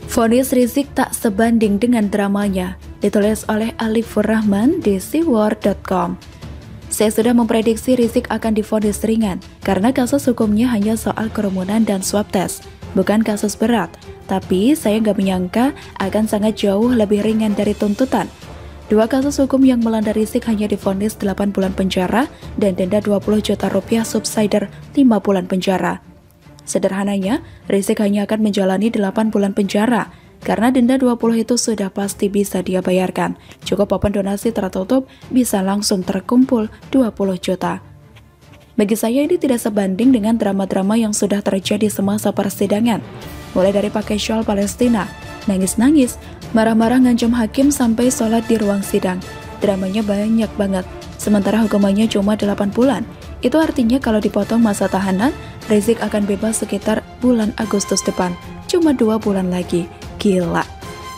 Vonis Rizik tak sebanding dengan dramanya, ditulis oleh Alifur Rahman di siwar.com. Saya sudah memprediksi Rizik akan divonis ringan karena kasus hukumnya hanya soal kerumunan dan swab test, bukan kasus berat. Tapi saya nggak menyangka akan sangat jauh lebih ringan dari tuntutan. Dua kasus hukum yang melanda Rizik hanya divonis 8 bulan penjara dan denda 20 juta rupiah subsidiar 5 bulan penjara. Sederhananya, Rizik hanya akan menjalani 8 bulan penjara, karena denda 20 itu sudah pasti bisa dia bayarkan. Cukup open donasi tertutup, bisa langsung terkumpul 20 juta. Bagi saya ini tidak sebanding dengan drama-drama yang sudah terjadi semasa persidangan. Mulai dari pakai shawl Palestina, nangis-nangis, marah-marah ngancam hakim sampai sholat di ruang sidang. Dramanya banyak banget, sementara hukumannya cuma 8 bulan. Itu artinya kalau dipotong masa tahanan, Rizik akan bebas sekitar bulan Agustus depan. Cuma 2 bulan lagi. Gila.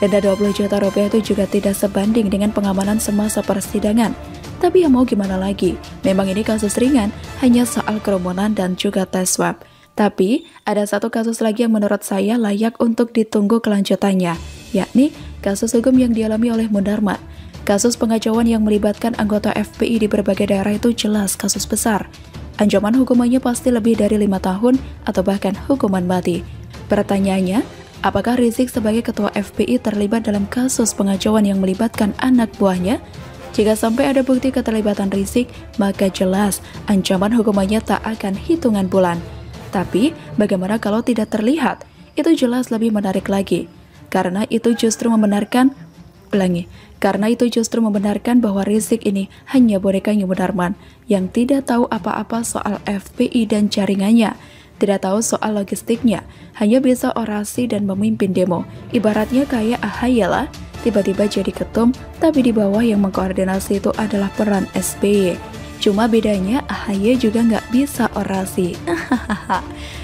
Denda 20 juta rupiah itu juga tidak sebanding dengan pengamanan semasa persidangan. Tapi ya mau gimana lagi, memang ini kasus ringan, hanya soal kerumunan dan juga tes swab. Tapi ada satu kasus lagi yang menurut saya layak untuk ditunggu kelanjutannya, yakni kasus hukum yang dialami oleh Munarman. Kasus pengacauan yang melibatkan anggota FPI di berbagai daerah itu jelas kasus besar. Ancaman hukumannya pasti lebih dari 5 tahun atau bahkan hukuman mati. Pertanyaannya, apakah Rizik sebagai ketua FPI terlibat dalam kasus pengacauan yang melibatkan anak buahnya? Jika sampai ada bukti keterlibatan Rizik, maka jelas ancaman hukumannya tak akan hitungan bulan. Tapi, bagaimana kalau tidak terlihat? Itu jelas lebih menarik lagi. Karena itu justru membenarkan bahwa Rizik ini hanya bonekanya Munarman yang tidak tahu apa-apa soal FPI dan jaringannya, tidak tahu soal logistiknya, hanya bisa orasi dan memimpin demo. Ibaratnya kayak AHY lah, tiba-tiba jadi ketum, tapi di bawah yang mengkoordinasi itu adalah peran SBY. Cuma bedanya AHY juga nggak bisa orasi.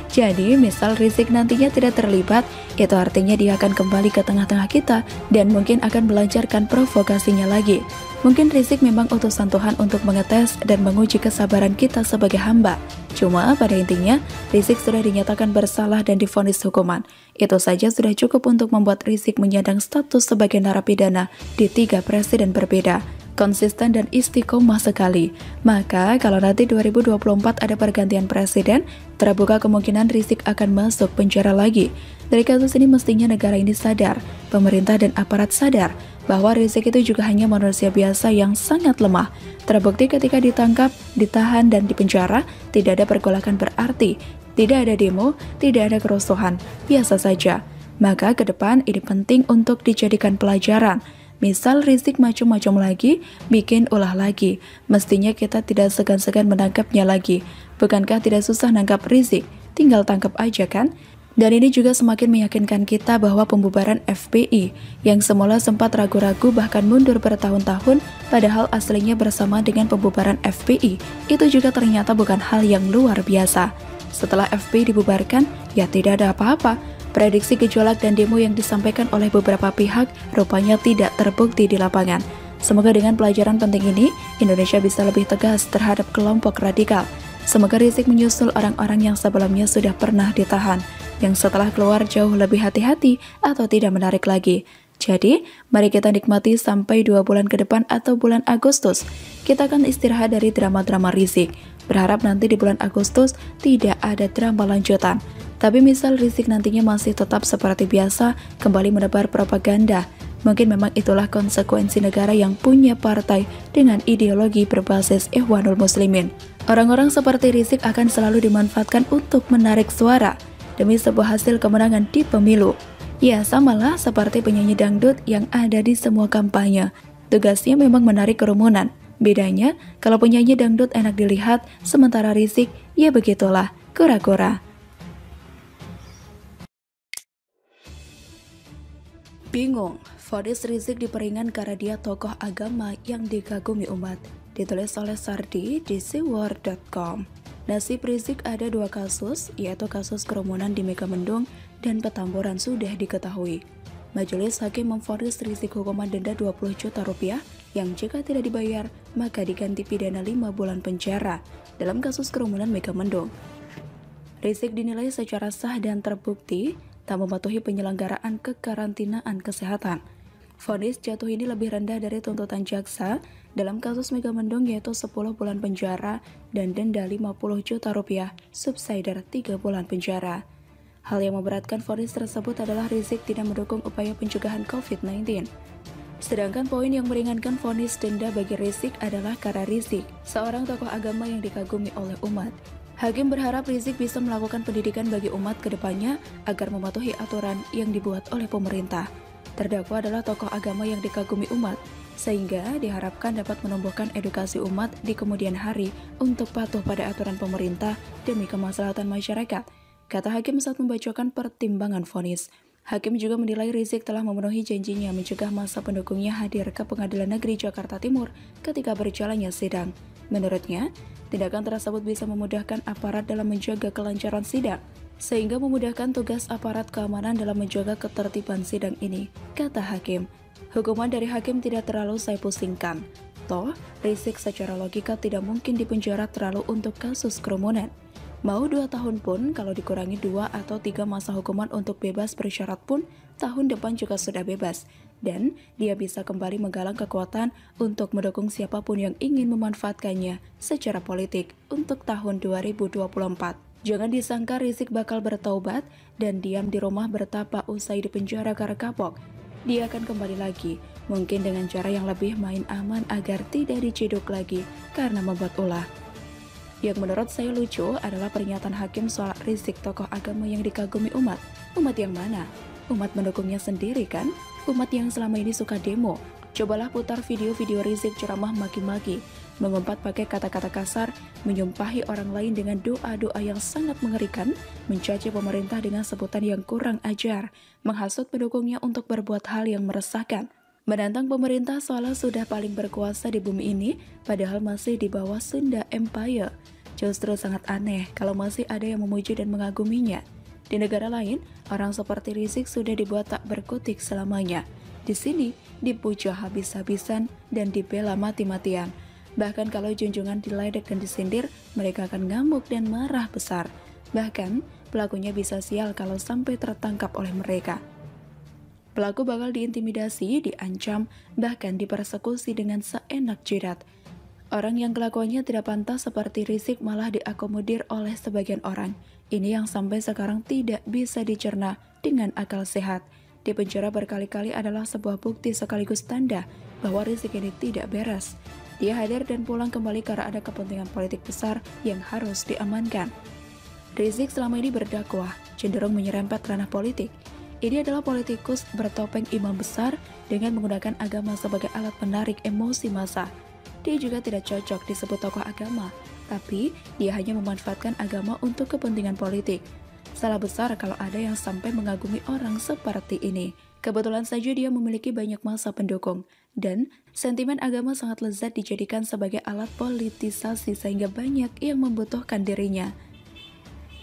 Jadi, misal Rizik nantinya tidak terlibat, itu artinya dia akan kembali ke tengah-tengah kita dan mungkin akan melancarkan provokasinya lagi. Mungkin Rizik memang utusan Tuhan untuk mengetes dan menguji kesabaran kita sebagai hamba. Cuma pada intinya, Rizik sudah dinyatakan bersalah dan divonis hukuman. Itu saja sudah cukup untuk membuat Rizik menyandang status sebagai narapidana di 3 presiden berbeda. Konsisten dan istiqomah sekali. Maka kalau nanti 2024 ada pergantian presiden, terbuka kemungkinan Rizik akan masuk penjara lagi. Dari kasus ini mestinya negara ini sadar, pemerintah dan aparat sadar, bahwa Rizik itu juga hanya manusia biasa yang sangat lemah. Terbukti ketika ditangkap, ditahan, dan dipenjara, tidak ada pergolakan berarti, tidak ada demo, tidak ada kerusuhan, biasa saja. Maka ke depan ini penting untuk dijadikan pelajaran. Misal Rizik macam-macam lagi, bikin ulah lagi. Mestinya kita tidak segan-segan menangkapnya lagi. Bukankah tidak susah nangkap Rizik? Tinggal tangkap aja kan? Dan ini juga semakin meyakinkan kita bahwa pembubaran FPI yang semula sempat ragu-ragu bahkan mundur bertahun-tahun, padahal aslinya bersama dengan pembubaran FPI, itu juga ternyata bukan hal yang luar biasa. Setelah FPI dibubarkan, ya tidak ada apa-apa. Prediksi gejolak dan demo yang disampaikan oleh beberapa pihak rupanya tidak terbukti di lapangan. Semoga dengan pelajaran penting ini, Indonesia bisa lebih tegas terhadap kelompok radikal. Semoga Rizik menyusul orang-orang yang sebelumnya sudah pernah ditahan, yang setelah keluar jauh lebih hati-hati atau tidak menarik lagi. Jadi, mari kita nikmati sampai 2 bulan ke depan atau bulan Agustus. Kita akan istirahat dari drama-drama Rizik. Berharap nanti di bulan Agustus tidak ada drama lanjutan. Tapi misal Rizik nantinya masih tetap seperti biasa, kembali menebar propaganda. Mungkin memang itulah konsekuensi negara yang punya partai dengan ideologi berbasis Ikhwanul Muslimin. Orang-orang seperti Rizik akan selalu dimanfaatkan untuk menarik suara demi sebuah hasil kemenangan di pemilu. Ya, samalah seperti penyanyi dangdut yang ada di semua kampanye. Tugasnya memang menarik kerumunan. Bedanya, kalau penyanyi dangdut enak dilihat, sementara Rizik, ya begitulah, kura-kura. Bingung, vonis Rizik diperingan karena dia tokoh agama yang dikagumi umat. Ditulis oleh Sardi di siwar.com. Nasib Rizik ada 2 kasus, yaitu kasus kerumunan di Megamendung dan Petamburan sudah diketahui. Majelis Hakim memvonis Rizik hukuman denda 20 juta rupiah yang jika tidak dibayar, maka diganti pidana 5 bulan penjara dalam kasus kerumunan Megamendung. Rizik dinilai secara sah dan terbukti tak mematuhi penyelenggaraan kekarantinaan kesehatan. Vonis jatuh ini lebih rendah dari tuntutan jaksa dalam kasus Megamendung, yaitu 10 bulan penjara dan denda 50 juta rupiah, subsidiar 3 bulan penjara. Hal yang memberatkan vonis tersebut adalah Rizik tidak mendukung upaya pencegahan COVID-19. Sedangkan poin yang meringankan vonis denda bagi Rizik adalah karena Rizik, seorang tokoh agama yang dikagumi oleh umat. Hakim berharap Rizik bisa melakukan pendidikan bagi umat ke depannya agar mematuhi aturan yang dibuat oleh pemerintah. Terdakwa adalah tokoh agama yang dikagumi umat, sehingga diharapkan dapat menumbuhkan edukasi umat di kemudian hari untuk patuh pada aturan pemerintah demi kemaslahatan masyarakat, kata hakim saat membacakan pertimbangan vonis. Hakim juga menilai Rizik telah memenuhi janjinya mencegah masa pendukungnya hadir ke Pengadilan Negeri Jakarta Timur ketika berjalannya sidang. Menurutnya, tindakan tersebut bisa memudahkan aparat dalam menjaga kelancaran sidang, sehingga memudahkan tugas aparat keamanan dalam menjaga ketertiban sidang ini, kata hakim. Hukuman dari hakim tidak terlalu saya pusingkan. Toh, Rizik secara logika tidak mungkin dipenjara terlalu untuk kasus kerumunan. Mau 2 tahun pun, kalau dikurangi 2 atau 3 masa hukuman untuk bebas bersyarat pun, tahun depan juga sudah bebas. Dan dia bisa kembali menggalang kekuatan untuk mendukung siapapun yang ingin memanfaatkannya secara politik untuk tahun 2024. Jangan disangka Rizik bakal bertaubat dan diam di rumah bertapa usai dipenjara karena kapok. Dia akan kembali lagi, mungkin dengan cara yang lebih main aman agar tidak diciduk lagi karena membuat ulah. Yang menurut saya lucu adalah pernyataan hakim soal Rizik, tokoh agama yang dikagumi umat. Umat yang mana? Umat mendukungnya sendiri kan? Umat yang selama ini suka demo. Cobalah putar video-video Rizik ceramah maki-maki, mengumpat pakai kata-kata kasar, menyumpahi orang lain dengan doa-doa yang sangat mengerikan, mencaci pemerintah dengan sebutan yang kurang ajar, menghasut pendukungnya untuk berbuat hal yang meresahkan, menantang pemerintah seolah sudah paling berkuasa di bumi ini, padahal masih di bawah Sunda Empire. Justru sangat aneh kalau masih ada yang memuji dan mengaguminya. Di negara lain, orang seperti Rizik sudah dibuat tak berkutik selamanya. Di sini, dipuja habis-habisan dan dibela mati-matian. Bahkan kalau junjungan diledek dan disindir, mereka akan ngamuk dan marah besar. Bahkan, pelakunya bisa sial kalau sampai tertangkap oleh mereka. Pelaku bakal diintimidasi, diancam, bahkan dipersekusi dengan seenak jidat. Orang yang kelakuannya tidak pantas seperti Rizik malah diakomodir oleh sebagian orang. Ini yang sampai sekarang tidak bisa dicerna dengan akal sehat. Di penjara berkali-kali adalah sebuah bukti sekaligus tanda bahwa Rizik ini tidak beres. Dia hadir dan pulang kembali karena ada kepentingan politik besar yang harus diamankan. Rizik selama ini berdakwah, cenderung menyerempet ranah politik. Ini adalah politikus bertopeng imam besar dengan menggunakan agama sebagai alat penarik emosi massa. Dia juga tidak cocok disebut tokoh agama, tapi dia hanya memanfaatkan agama untuk kepentingan politik. Salah besar kalau ada yang sampai mengagumi orang seperti ini. Kebetulan saja dia memiliki banyak massa pendukung, dan sentimen agama sangat lezat dijadikan sebagai alat politisasi sehingga banyak yang membutuhkan dirinya.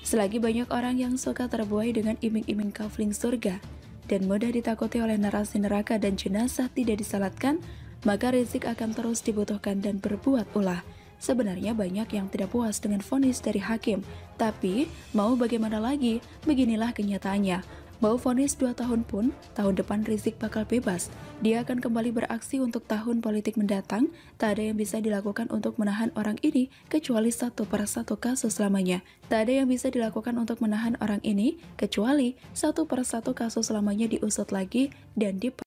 Selagi banyak orang yang suka terbuai dengan iming-iming kafling surga dan mudah ditakuti oleh narasi neraka dan jenazah tidak disalatkan, maka Rizik akan terus dibutuhkan dan berbuat ulah. Sebenarnya banyak yang tidak puas dengan vonis dari hakim, tapi mau bagaimana lagi, beginilah kenyataannya. Mau vonis 2 tahun pun, tahun depan Rizik bakal bebas. Dia akan kembali beraksi untuk tahun politik mendatang. Tak ada yang bisa dilakukan untuk menahan orang ini, kecuali satu per satu kasus lamanya. Tak ada yang bisa dilakukan untuk menahan orang ini, kecuali satu per satu kasus lamanya diusut lagi dan